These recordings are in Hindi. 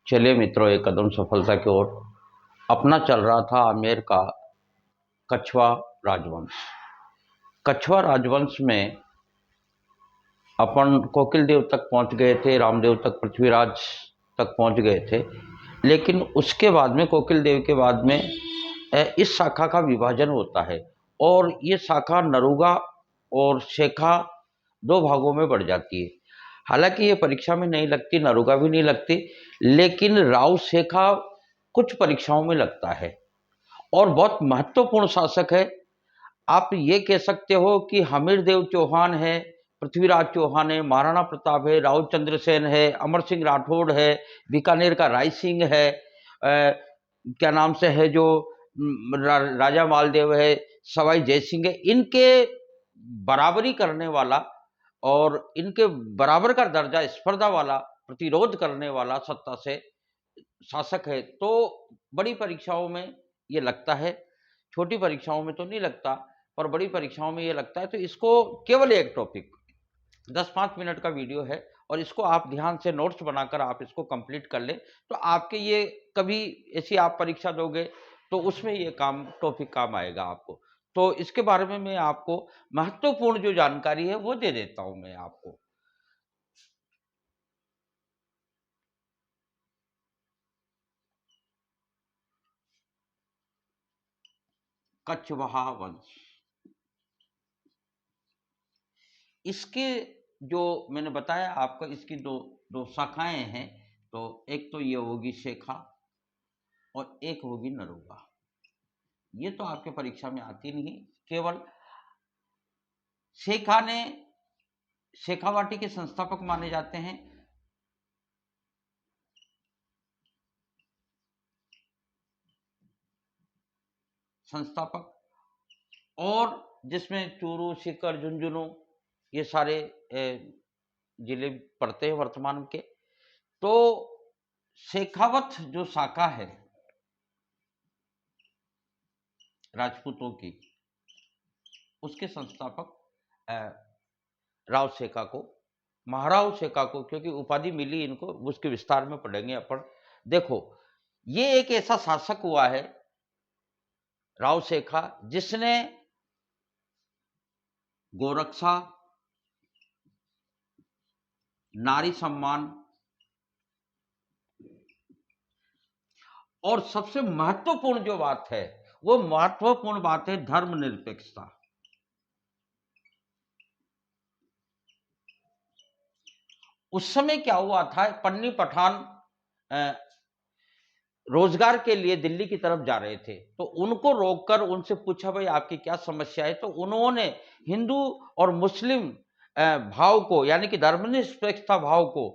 चलिए मित्रों, एक कदम सफलता की ओर। अपना चल रहा था आमेर का कछवा राजवंश। कछवा राजवंश में अपन कोकिल देव तक पहुंच गए थे, रामदेव तक, पृथ्वीराज तक पहुंच गए थे। लेकिन उसके बाद में, कोकिल देव के बाद में इस शाखा का विभाजन होता है और ये शाखा नरुगा और शेखा दो भागों में बढ़ जाती है। हालांकि ये परीक्षा में नहीं लगती, नरुगा भी नहीं लगती, लेकिन राव शेखा कुछ परीक्षाओं में लगता है और बहुत महत्वपूर्ण शासक है। आप ये कह सकते हो कि हमीर देव चौहान है, पृथ्वीराज चौहान है, महाराणा प्रताप है, राव चंद्रसेन है, अमर सिंह राठौड़ है, बीकानेर का राय सिंह है, क्या नाम से है जो राजा मालदेव है, सवाई जयसिंह है। इनके बराबरी करने वाला और इनके बराबर का दर्जा, स्पर्धा वाला, प्रतिरोध करने वाला सत्ता से शासक है। तो बड़ी परीक्षाओं में ये लगता है, छोटी परीक्षाओं में तो नहीं लगता, पर बड़ी परीक्षाओं में ये लगता है। तो इसको केवल एक टॉपिक 10-5 मिनट का वीडियो है और इसको आप ध्यान से नोट्स बनाकर आप इसको कंप्लीट कर लें, तो आपके ये कभी ऐसी आप परीक्षा दोगे तो उसमें ये टॉपिक काम आएगा आपको। तो इसके बारे में मैं आपको महत्वपूर्ण जो जानकारी है वो दे देता हूं मैं आपको। कछवाहा वंश, इसके जो मैंने बताया आपको, इसकी दो दो शाखाएं हैं। तो एक तो ये होगी शेखा और एक होगी नरुगा। ये तो आपके परीक्षा में आती नहीं। केवल शेखा ने शेखावाटी के संस्थापक माने जाते हैं। संस्थापक, और जिसमें चूरू, सीकर, झुंझुनू ये सारे जिले पड़ते हैं वर्तमान के। तो शेखावत जो शाखा है राजपूतों की, उसके संस्थापक राव शेखा को, महाराव शेखा को, क्योंकि उपाधि मिली इनको, उसके विस्तार में पढ़ेंगे अपन। देखो, ये एक ऐसा शासक हुआ है राव शेखा जिसने गोरक्षा, नारी सम्मान और सबसे महत्वपूर्ण जो बात है, वो महत्वपूर्ण बात है धर्मनिरपेक्षता। उस समय क्या हुआ था, पन्नी पठान रोजगार के लिए दिल्ली की तरफ जा रहे थे, तो उनको रोककर उनसे पूछा, भाई आपकी क्या समस्या है। तो उन्होंने हिंदू और मुस्लिम भाव को, यानी कि धर्मनिरपेक्षता भाव को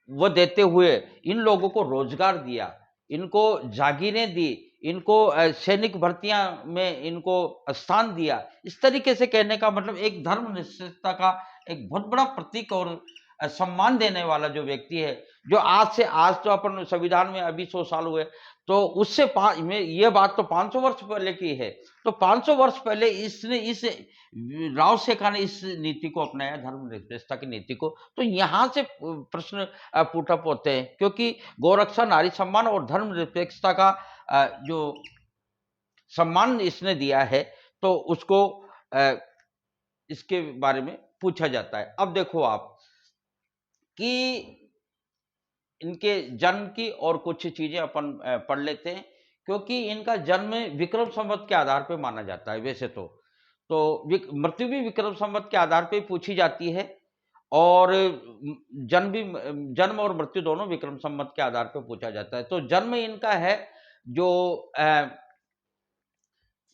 वो देते हुए इन लोगों को रोजगार दिया, इनको जागीरें दी, इनको सैनिक भर्तियां में इनको स्थान दिया। इस तरीके से कहने का मतलब एक धर्मनिरपेक्षता का एक बहुत बड़ा प्रतीक और सम्मान देने वाला जो व्यक्ति है, जो आज तो अपन संविधान में अभी 100 साल हुए, तो उससे में ये बात तो 500 वर्ष पहले की है। तो 500 वर्ष पहले इसने इस राव शेखा ने इस नीति को अपनाया, धर्मनिरपेक्षता की नीति को। तो यहां से प्रश्न पुट अप होते हैं, क्योंकि गौरक्षा, नारी सम्मान और धर्मनिरपेक्षता का जो सम्मान इसने दिया है, तो उसको इसके बारे में पूछा जाता है। अब देखो आप कि इनके जन्म की और कुछ चीजें अपन पढ़ लेते हैं, क्योंकि इनका जन्म विक्रम संवत के आधार पर माना जाता है। वैसे तो मृत्यु भी विक्रम संवत के आधार पर पूछी जाती है और जन्म और मृत्यु दोनों विक्रम संवत के आधार पर पूछा जाता है। तो जन्म इनका है जो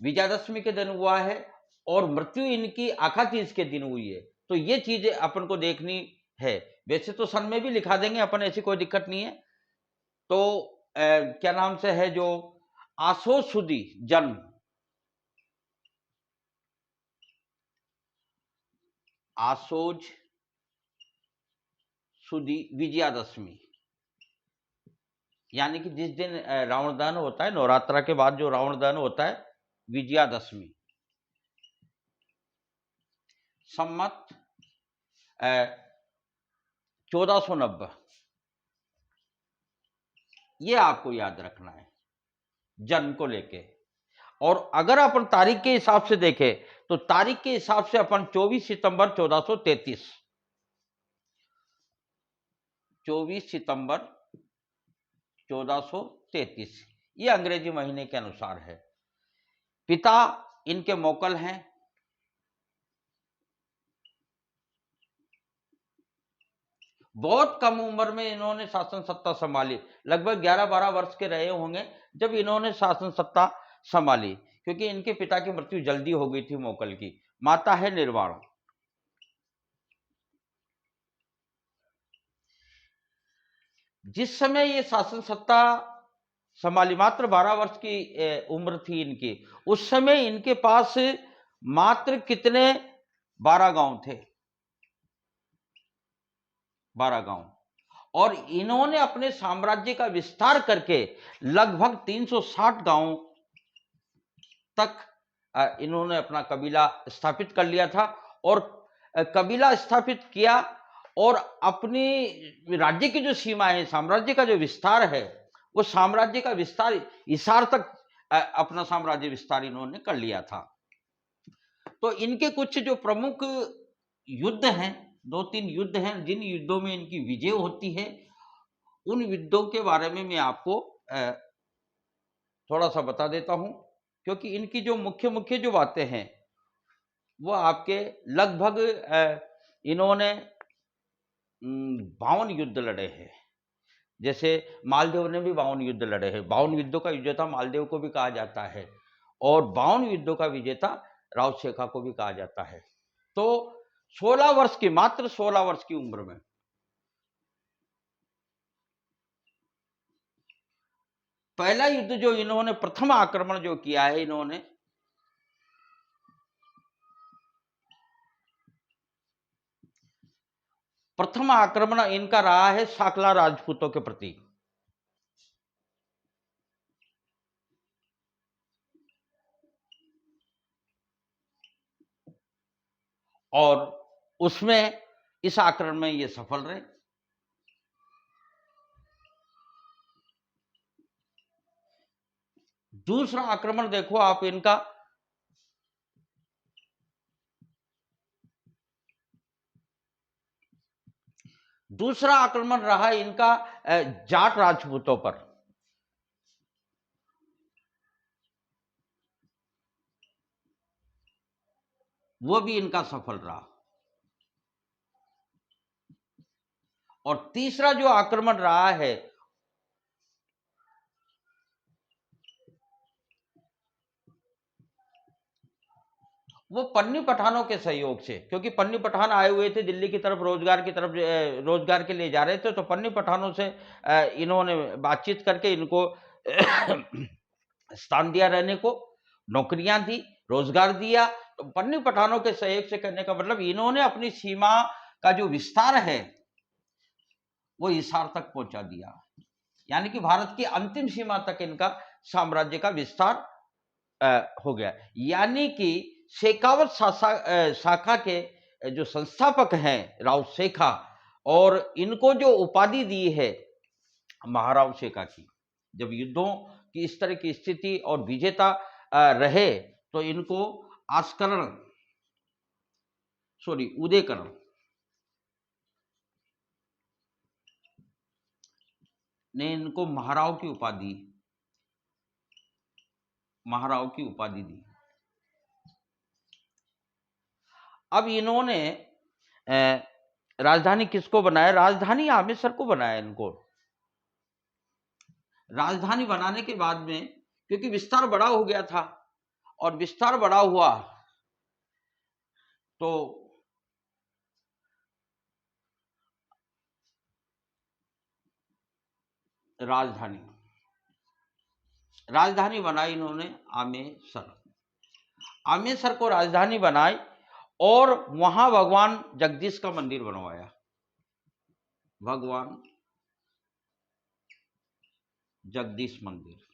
विजयादशमी के दिन हुआ है और मृत्यु इनकी आखातीज के दिन हुई है। तो ये चीजें अपन को देखनी है। वैसे तो सन में भी लिखा देंगे अपन, ऐसी कोई दिक्कत नहीं है। तो क्या नाम से है जो आसो सुदी जन्म, आसोज सुदी विजयादशमी, यानी कि जिस दिन रावण दहन होता है, नवरात्रा के बाद जो रावण दहन होता है, विजयादशमी, सम्मत 1490। ये आपको याद रखना है जन्म को लेके। और अगर अपन तारीख के हिसाब से देखें तो तारीख के हिसाब से अपन 24 सितंबर 1433, 24 सितंबर 1433 ये अंग्रेजी महीने के अनुसार है। पिता इनके मोकल हैं, बहुत कम उम्र में इन्होंने शासन सत्ता संभाली, लगभग 11-12 वर्ष के रहे होंगे जब इन्होंने शासन सत्ता संभाली, क्योंकि इनके पिता की मृत्यु जल्दी हो गई थी मोकल की। माता है निर्वाण। जिस समय ये शासन सत्ता संभाली, मात्र 12 वर्ष की उम्र थी इनकी, उस समय इनके पास मात्र कितने 12 गांव थे, 12 गांव। और इन्होंने अपने साम्राज्य का विस्तार करके लगभग 360 गांवों तक इन्होंने अपना कबीला स्थापित कर लिया था। और कबीला स्थापित किया और अपनी राज्य की जो सीमा है, साम्राज्य का जो विस्तार है, वो साम्राज्य का विस्तार हिसार तक अपना साम्राज्य विस्तार इन्होंने कर लिया था। तो इनके कुछ जो प्रमुख युद्ध हैं, 2-3 युद्ध हैं, जिन युद्धों में इनकी विजय होती है, उन युद्धों के बारे में मैं आपको थोड़ा सा बता देता हूं, क्योंकि इनकी जो मुख्य मुख्य जो बातें हैं वो आपके लगभग इन्होंने 52 युद्ध लड़े हैं। जैसे मालदेव ने भी 52 युद्ध लड़े हैं। 52 युद्धों का विजेता मालदेव को भी कहा जाता है, और 52 युद्धों का विजेता राउत शेखा को भी कहा जाता है। तो 16 वर्ष की, मात्र 16 वर्ष की उम्र में पहला युद्ध जो इन्होंने, प्रथम आक्रमण जो किया है इन्होंने, प्रथम आक्रमण इनका रहा है साकला राजपूतों के प्रति। और उसमें इस आक्रमण में ये सफल रहे। दूसरा आक्रमण देखो आप इनका, दूसरा आक्रमण रहा इनका जाट राजपूतों पर। वो भी इनका सफल रहा। और तीसरा जो आक्रमण रहा है वो पन्नी पठानों के सहयोग से, क्योंकि पन्नी पठान आए हुए थे दिल्ली की तरफ, रोजगार की तरफ, रोजगार के लिए जा रहे थे। तो पन्नी पठानों से इन्होंने बातचीत करके इनको स्थान दिया, रहने को नौकरियां दी, रोजगार दिया। तो पन्नी पठानों के सहयोग से करने का मतलब इन्होंने अपनी सीमा का जो विस्तार है वो हिसार तक पहुंचा दिया, यानी कि भारत की अंतिम सीमा तक इनका साम्राज्य का विस्तार हो गया। यानी कि शेखावत शाखा के जो संस्थापक हैं राउत शेखा, और इनको जो उपाधि दी है महाराव शेखा की, जब युद्धों की इस तरह की स्थिति और विजेता रहे तो इनको उदयकरण ने इनको महाराव की उपाधि दी। अब इन्होंने राजधानी किसको बनाया? राजधानी आमेसर को बनाया इनको। राजधानी बनाने के बाद में, क्योंकि विस्तार बड़ा हो गया था, और विस्तार बड़ा हुआ तो राजधानी बनाई इन्होंने आमेसर को राजधानी बनाई, और वहां भगवान जगदीश का मंदिर बनवाया। भगवान जगदीश मंदिर।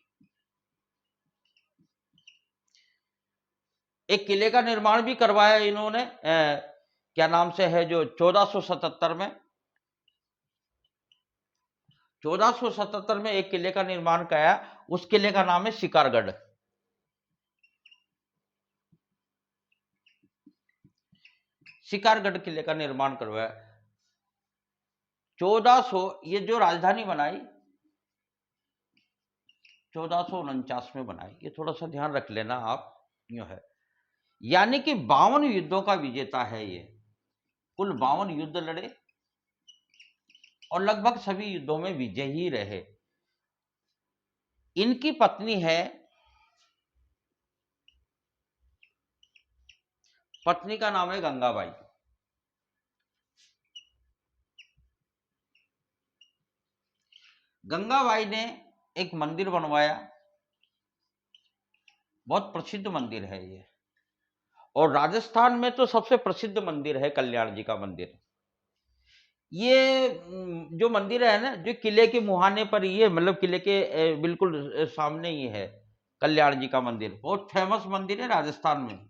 एक किले का निर्माण भी करवाया इन्होंने, क्या नाम से है, जो 1477 में 1477 में एक किले का निर्माण किया, उस किले का नाम है शिकारगढ़। शिकारगढ़ किले का निर्माण करवाया 1400, ये जो राजधानी बनाई 1449 में बनाई, ये थोड़ा सा ध्यान रख लेना आप, यूं है। यानी कि 52 युद्धों का विजेता है ये, कुल 52 युद्ध लड़े और लगभग सभी युद्धों में विजयी रहे। इनकी पत्नी है, पत्नी का नाम है गंगाबाई। गंगाबाई ने एक मंदिर बनवाया, बहुत प्रसिद्ध मंदिर है ये, और राजस्थान में तो सबसे प्रसिद्ध मंदिर है कल्याण जी का मंदिर। ये जो मंदिर है ना, जो किले के मुहाने पर ही है, मतलब किले के बिल्कुल सामने ही है कल्याण जी का मंदिर। बहुत फेमस मंदिर है राजस्थान में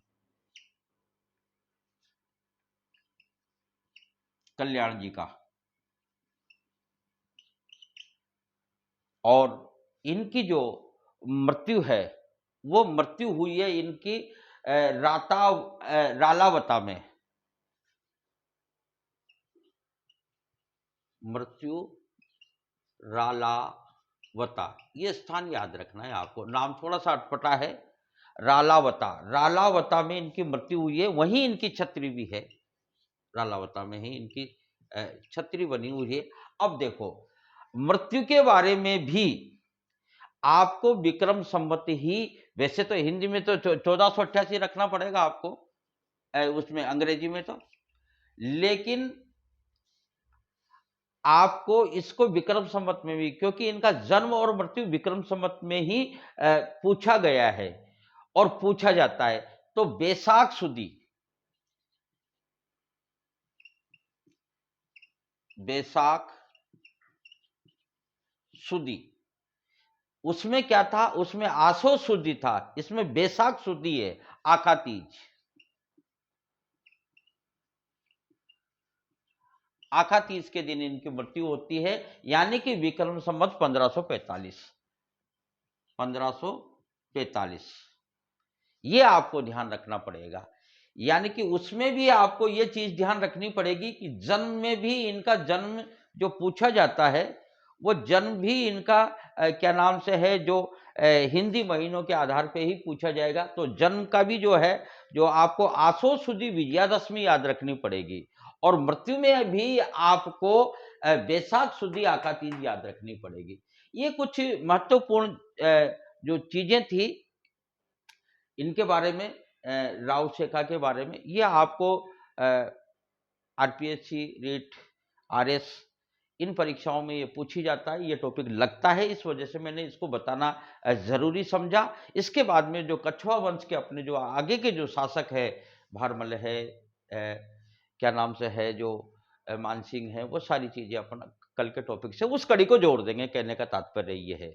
कल्याण जी का। और इनकी जो मृत्यु है वो मृत्यु हुई है इनकी रालावता में। मृत्यु रालावता, ये स्थान याद रखना है आपको, नाम थोड़ा सा अटपटा है। रालावता, रालावता में इनकी मृत्यु हुई है, वहीं इनकी छत्री भी है, रालावता में ही इनकी छत्री बनी हुई है। अब देखो, मृत्यु के बारे में भी आपको विक्रम संवत ही, वैसे तो हिंदी में तो 1488 रखना पड़ेगा आपको, उसमें अंग्रेजी में तो, लेकिन आपको इसको विक्रम संवत में भी, क्योंकि इनका जन्म और मृत्यु विक्रम संवत में ही पूछा गया है और पूछा जाता है। तो बैसाख सुदी, बैसाख सुदी, उसमें क्या था, उसमें आसो सुदी था, इसमें बैसाख सुदी है, आखा तीज। आखा तीज के दिन इनकी मृत्यु होती है, यानी कि विक्रम संवत 1545 ये आपको ध्यान रखना पड़ेगा। यानी कि उसमें भी आपको ये चीज ध्यान रखनी पड़ेगी कि जन्म में भी इनका जन्म जो पूछा जाता है, वो जन्म भी इनका क्या नाम से है, जो हिंदी महीनों के आधार पे ही पूछा जाएगा। तो जन्म का भी जो है, जो आपको आसो सुदी विजयादशमी याद रखनी पड़ेगी, और मृत्यु में भी आपको बैसाख सुदी आका तीज याद रखनी पड़ेगी। ये कुछ महत्वपूर्ण जो चीजें थी इनके बारे में, राव शेखा के बारे में, ये आपको आरपीएससी, रीट, आरएस, इन परीक्षाओं में ये पूछी जाता है, ये टॉपिक लगता है, इस वजह से मैंने इसको बताना जरूरी समझा। इसके बाद में जो कछवा वंश के अपने जो आगे के जो शासक है, भारमल है, क्या नाम से है, जो मानसिंह है, वो सारी चीजें अपन कल के टॉपिक से उस कड़ी को जोड़ देंगे, कहने का तात्पर्य ये है।